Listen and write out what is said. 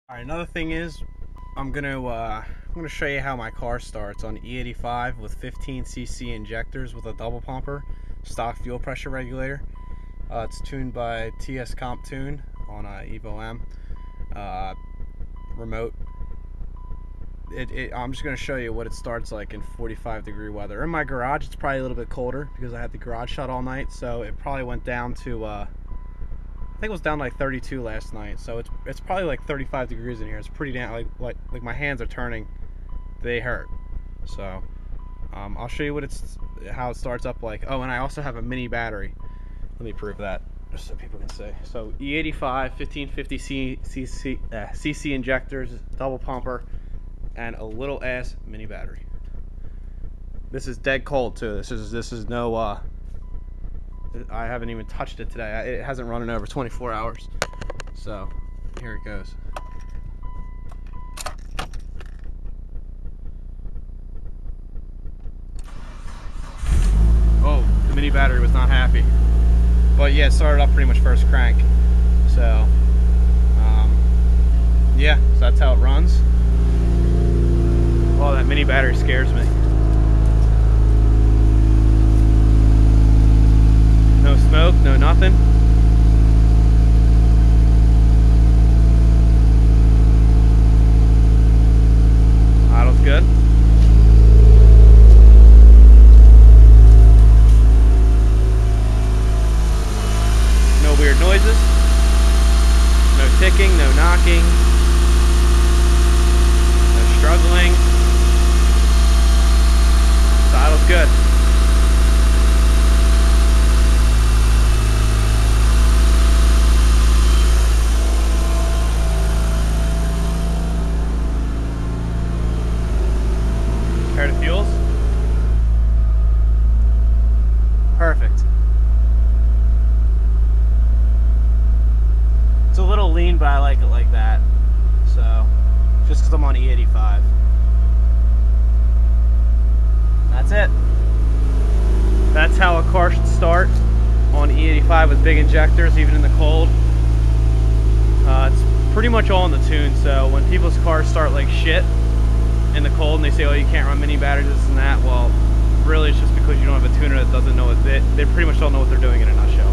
Alright, another thing is I'm gonna show you how my car starts on E85 with 15cc injectors with a double pumper, stock fuel pressure regulator. It's tuned by TSCOMPTUNED on Evo M remote. I'm just gonna show you what it starts like in 45-degree weather. In my garage, it's probably a little bit colder because I had the garage shut all night, so it probably went down to I think it was down like 32 last night, so it's probably like 35 degrees in here. It's pretty damn like my hands are turning, they hurt. So I'll show you how it starts up like. Oh, and I also have a mini battery. Let me prove that just so people can see. So E85 1550 cc injectors, double pumper, and a little ass mini battery. This is dead cold too. This is no I haven't even touched it today. It hasn't run in over 24 hours. So here it goes. Oh, the mini battery was not happy. But yeah, it started up pretty much first crank. So yeah, so that's how it runs. Oh, that mini battery scares me. No smoke, no nothing. Idle's good. No weird noises. No ticking, no knocking. No struggling. So idle's good. Compare the fuels. Perfect. It's a little lean, but I like it like that. So, just because I'm on E85. That's it. That's how a car should start on E85 with big injectors, even in the cold. It's pretty much all in the tune, so when people's cars start like shit in the cold and they say, oh, you can't run mini batteries, this and that, well, really it's just because you don't have a tuner that doesn't know it. They pretty much don't know what they're doing in a nutshell.